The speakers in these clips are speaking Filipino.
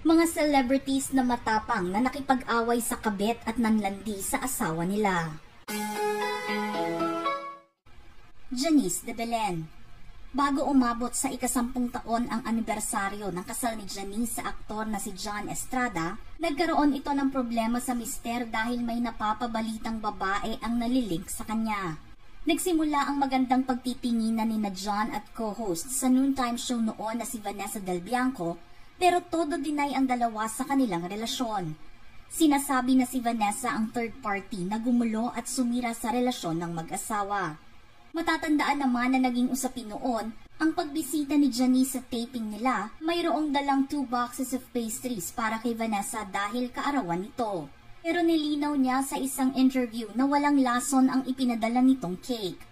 Mga celebrities na matapang na nakipag-away sa kabit at nanlandi sa asawa nila. Janice de Belen. Bago umabot sa ika-10 taon ang anibersaryo ng kasal ni Janice sa aktor na si John Estrada, nagkaroon ito ng problema sa mister dahil may napapabalitang babae ang nalilink sa kanya. Nagsimula ang magandang pagtitinginan ni na John at co-host sa noontime show noon na si Vanessa Del Bianco, pero todo deny ang dalawa sa kanilang relasyon. Sinasabi na si Vanessa ang third party na gumulo at sumira sa relasyon ng mag-asawa. Matatandaan naman na naging usapin noon ang pagbisita ni Janice sa taping nila, mayroong dalang 2 boxes of pastries para kay Vanessa dahil kaarawan nito. Pero nilinaw niya sa isang interview na walang lason ang ipinadala nitong cake.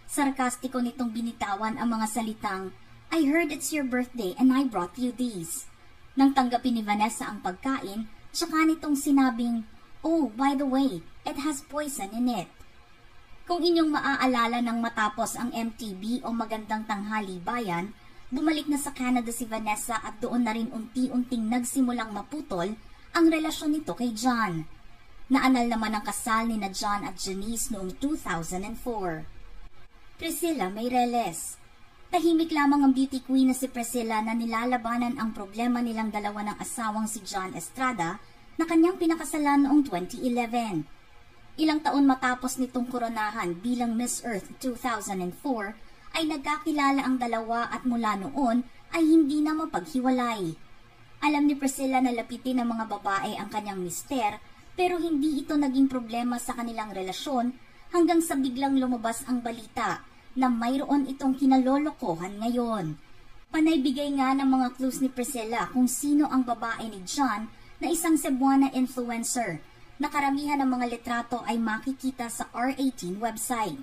Sarkastiko nitong binitawan ang mga salitang, "I heard it's your birthday and I brought you these." Nang tanggapin ni Vanessa ang pagkain, tsaka nitong sinabing, "Oh, by the way, it has poison in it." Kung inyong maaalala nang matapos ang MTV o Magandang Tanghali Bayan, bumalik na sa Canada si Vanessa at doon na rin unti-unting nagsimulang maputol ang relasyon nito kay John. Naanal naman ang kasal ni na John at Janice noong 2004. Priscilla Meireles. Tahimik lamang ang beauty queen na si Priscilla na nilalabanan ang problema nilang dalawa ng asawang si John Estrada na kanyang pinakasalan noong 2011. Ilang taon matapos nitong koronahan bilang Miss Earth 2004, ay nagkakilala ang dalawa at mula noon ay hindi na mapaghiwalay. Alam ni Priscilla na lapitin ng mga babae ang kanyang mister, pero hindi ito naging problema sa kanilang relasyon hanggang sa biglang lumabas ang balita na mayroon itong kinalolokohan ngayon. Panaybigay nga ng mga clues ni Priscilla kung sino ang babae ni John na isang Cebuana influencer na karamihan ng mga litrato ay makikita sa R18 website.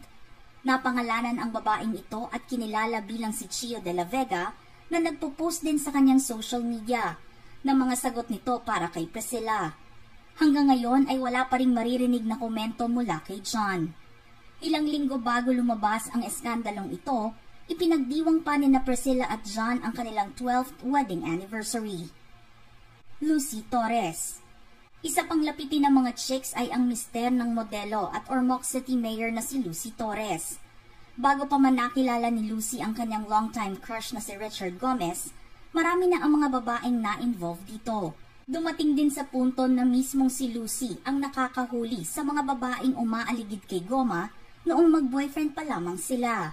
Napangalanan ang babaeng ito at kinilala bilang si Chio de la Vega na nagpo-post din sa kanyang social media ng mga sagot nito para kay Priscilla. Hanggang ngayon ay wala pa ring maririnig na komento mula kay John. Ilang linggo bago lumabas ang eskandalong ito, ipinagdiwang pa ni na Priscilla at John ang kanilang 12th wedding anniversary. Lucy Torres. Isa pang lapitin ng mga chicks ay ang mister ng modelo at Ormoc City Mayor na si Lucy Torres. Bago pa man nakilala ni Lucy ang kanyang longtime crush na si Richard Gomez, marami na ang mga babaeng na-involved dito. Dumating din sa punto na mismong si Lucy ang nakakahuli sa mga babaeng umaaligid kay Goma noong mag-boyfriend pa lamang sila.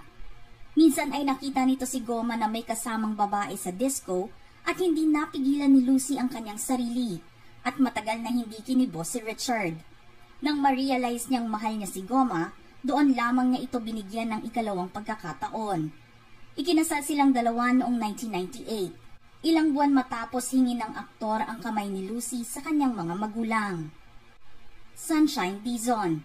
Minsan ay nakita nito si Goma na may kasamang babae sa disco at hindi napigilan ni Lucy ang kanyang sarili. At matagal na hindi kinibos si Richard. Nang ma-realize niyang mahal niya si Goma, doon lamang niya ito binigyan ng ikalawang pagkakataon. Ikinasal silang dalawa noong 1998. Ilang buwan matapos hingin ng aktor ang kamay ni Lucy sa kanyang mga magulang. Sunshine Dizon.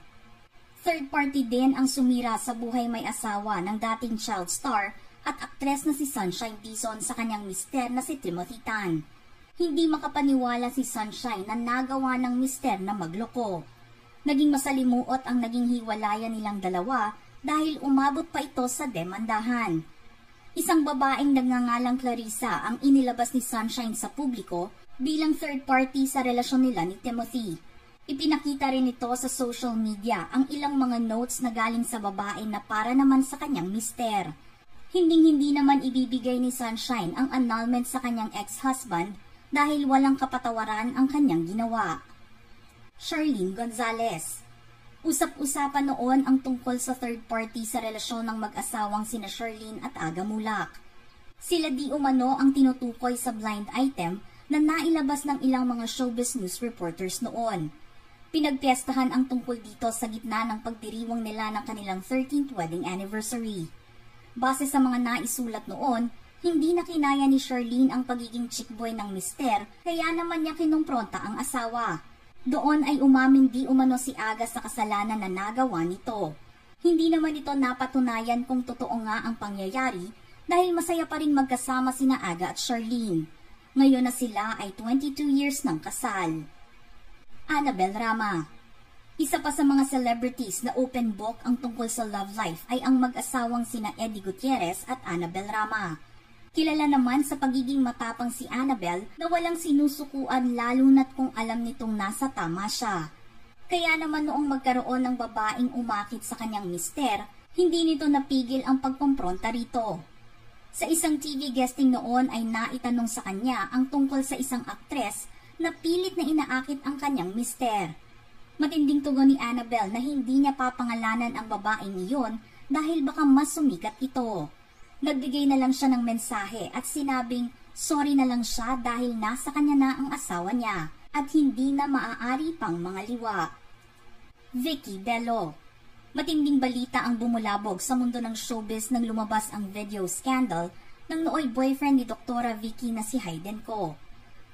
Third party din ang sumira sa buhay may asawa ng dating child star at aktres na si Sunshine Dizon sa kanyang mister na si Timothy Tan. Hindi makapaniwala si Sunshine na nagawa ng mister na magloko. Naging masalimuot ang naging hiwalayan nilang dalawa dahil umabot pa ito sa demandahan. Isang babaeng nagngangalang Clarissa ang inilabas ni Sunshine sa publiko bilang third party sa relasyon nila ni Timothy. Ipinakita rin ito sa social media ang ilang mga notes na galing sa babae na para naman sa kanyang mister. Hinding-hindi naman ibibigay ni Sunshine ang annulment sa kanyang ex-husband dahil walang kapatawaran ang kanyang ginawa. Charlene Gonzalez. Usap-usapan noon ang tungkol sa third party sa relasyon ng mag-asawang sina Charlene at Aga Mulak. Sila di umano ang tinutukoy sa blind item na nailabas ng ilang mga showbiz news reporters noon. Pinagpiestahan ang tungkol dito sa gitna ng pagdiriwang nila ng kanilang 13th wedding anniversary. Base sa mga naisulat noon, hindi na kinaya ni Charlene ang pagiging chickboy ng mister, kaya naman niya kinumpronta ang asawa. Doon ay umamin di umano si Aga sa kasalanan na nagawa nito. Hindi naman ito napatunayan kung totoo nga ang pangyayari dahil masaya pa rin magkasama sina Aga at Charlene. Ngayon na sila ay 22 years ng kasal. Annabel Rama. Isa pa sa mga celebrities na open book ang tungkol sa love life ay ang mag-asawang sina Eddie Gutierrez at Annabel Rama. Kilala naman sa pagiging matapang si Annabelle na walang sinusukuan lalo na't kung alam nitong nasa tama siya. Kaya naman noong magkaroon ng babaeng umakit sa kanyang mister, hindi nito napigil ang pagkompronta rito. Sa isang TV guesting noon ay naitanong sa kanya ang tungkol sa isang aktres na pilit na inaakit ang kanyang mister. Matinding tugon ni Annabelle na hindi niya papangalanan ang babaeng iyon dahil baka mas sumikat ito. Nagbigay na lang siya ng mensahe at sinabing sorry na lang siya dahil nasa kanya na ang asawa niya at hindi na maaari pang mga liwa. Vicky Bello. Matinding balita ang bumulabog sa mundo ng showbiz nang lumabas ang video scandal ng nooy boyfriend ni Dr. Vicky na si Hayden Ko.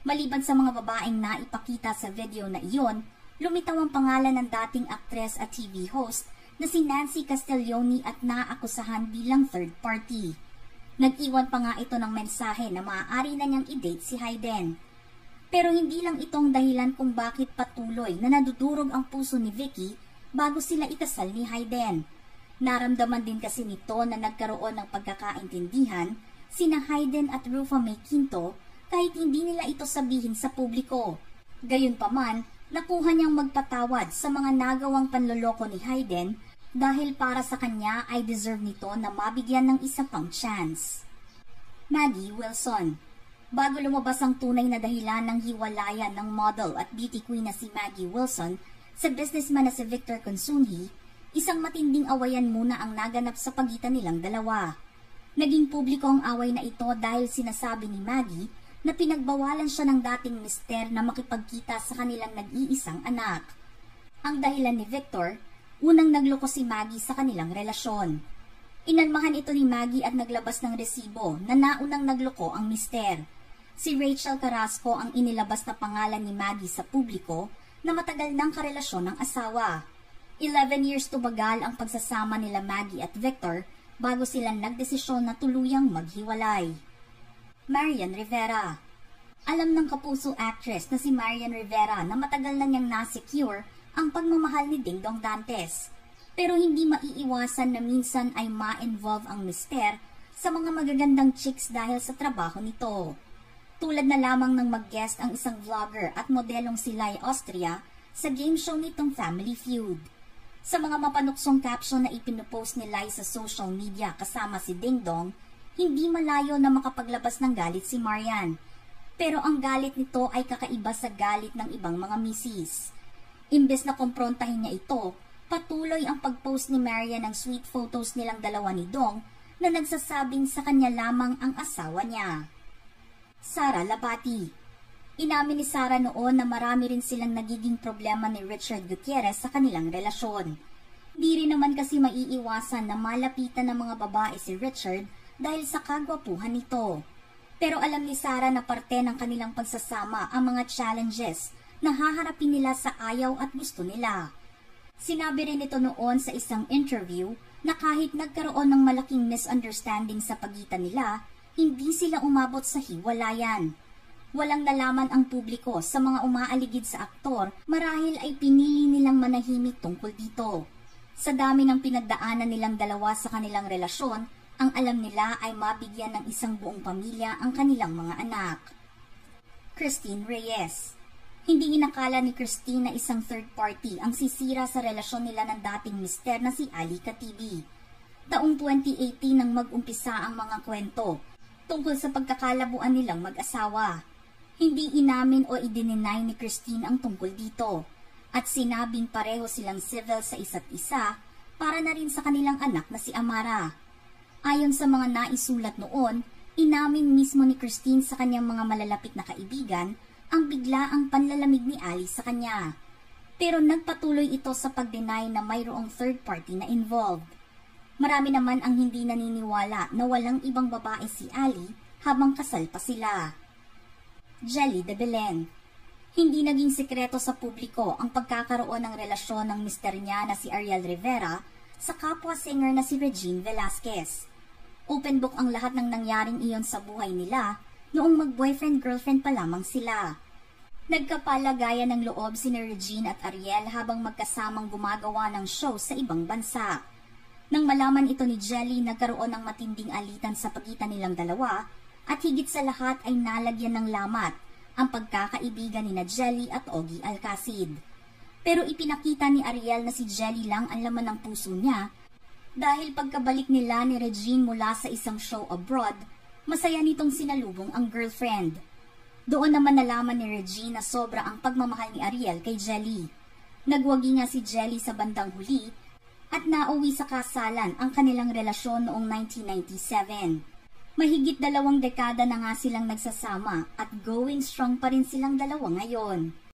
Maliban sa mga babaeng naipakita sa video na iyon, lumitaw ang pangalan ng dating aktres at TV host na si Nancy Castiglione at naakusahan bilang third party. Nag-iwan pa nga ito ng mensahe na maaari na niyang i-date si Hayden. Pero hindi lang itong dahilan kung bakit patuloy na nadudurog ang puso ni Vicky bago sila ikasal ni Hayden. Naramdaman din kasi nito na nagkaroon ng pagkakaintindihan sina Hayden at Rufa May Quinto kahit hindi nila ito sabihin sa publiko. Gayunpaman, nakuha niyang magpatawad sa mga nagawang panloloko ni Hayden dahil para sa kanya ay deserve nito na mabigyan ng isa pang chance. Maggie Wilson. Bago lumabas ang tunay na dahilan ng hiwalayan ng model at beauty queen na si Maggie Wilson sa businessman na si Victor Consunji, isang matinding awayan muna ang naganap sa pagitan nilang dalawa. Naging publiko ang away na ito dahil sinasabi ni Maggie na pinagbawalan siya ng dating mister na makipagkita sa kanilang nag-iisang anak. Ang dahilan ni Victor, unang nagloko si Maggie sa kanilang relasyon. Inalmahan ito ni Maggie at naglabas ng resibo na naunang nagloko ang mister. Si Rachel Carrasco ang inilabas na pangalan ni Maggie sa publiko na matagal ng karelasyon ng asawa. 11 years tumagal ang pagsasama nila Maggie at Victor bago sila nagdesisyon na tuluyang maghiwalay. Marian Rivera. Alam ng kapuso actress na si Marian Rivera na matagal na niyang na-secure ang pagmamahal ni Ding Dong Dantes. Pero hindi maiiwasan na minsan ay ma-involve ang mister sa mga magagandang chicks dahil sa trabaho nito. Tulad na lamang ng mag-guest ang isang vlogger at modelong si Lai Austria sa game show nitong Family Feud. Sa mga mapanuksong caption na ipinupost ni Lai sa social media kasama si Ding Dong, hindi malayo na makapaglabas ng galit si Marian. Pero ang galit nito ay kakaiba sa galit ng ibang mga misis. Imbes na komprontahin niya ito, patuloy ang pag-post ni Marian ng sweet photos nilang dalawa ni Dong na nagsasabing sa kanya lamang ang asawa niya. Sara Labati. Inamin ni Sara noon na marami rin silang nagiging problema ni Richard Gutierrez sa kanilang relasyon. Di rin naman kasi maiiwasan na malapitan ng mga babae si Richard dahil sa kagwapuhan nito. Pero alam ni Sara na parte ng kanilang pagsasama ang mga challenges na haharapin nila sa ayaw at gusto nila. Sinabi rin ito noon sa isang interview na kahit nagkaroon ng malaking misunderstanding sa pagitan nila, hindi sila umabot sa hiwalayan. Walang nalaman ang publiko sa mga umaaligid sa aktor marahil ay pinili nilang manahimik tungkol dito. Sa dami ng pinagdaanan nilang dalawa sa kanilang relasyon, ang alam nila ay mabigyan ng isang buong pamilya ang kanilang mga anak. Christine Reyes. Hindi inakala ni Christine na isang third party ang sisira sa relasyon nila ng dating mister na si Ali Katibi. Taong 2018 nang mag-umpisa ang mga kwento tungkol sa pagkakalabuan nilang mag-asawa. Hindi inamin o i-deny ni Christine ang tungkol dito at sinabing pareho silang civil sa isa't isa para na rin sa kanilang anak na si Amara. Ayon sa mga naisulat noon, inamin mismo ni Christine sa kanyang mga malalapit na kaibigan ang biglaang panlalamig ni Ali sa kanya. Pero nagpatuloy ito sa pag-deny na mayroong third party na involved. Marami naman ang hindi naniniwala na walang ibang babae si Ali habang kasal pa sila. Jelly de Belen. Hindi naging sikreto sa publiko ang pagkakaroon ng relasyon ng mister niya na si Ariel Rivera sa kapwa singer na si Regine Velasquez. Open book ang lahat ng nangyaring iyon sa buhay nila noong mag-boyfriend-girlfriend pa lamang sila. Nagkapalagayan ng loob sina Regine at Ariel habang magkasamang gumagawa ng show sa ibang bansa. Nang malaman ito ni Jelly, nagkaroon ng matinding alitan sa pagitan nilang dalawa At higit sa lahat ay nalagyan ng lamat ang pagkakaibigan ni Jelly at Ogie Alcacid. Pero ipinakita ni Ariel na si Jelly lang ang laman ng puso niya dahil pagkabalik nila ni Regine mula sa isang show abroad, masaya nitong sinalubong ang girlfriend. Doon naman nalaman ni Regine na sobra ang pagmamahal ni Ariel kay Jelly. Nagwagi nga si Jelly sa bandang huli at nauwi sa kasalan ang kanilang relasyon noong 1997. Mahigit 2 dekada na nga silang nagsasama at going strong pa rin silang dalawa ngayon.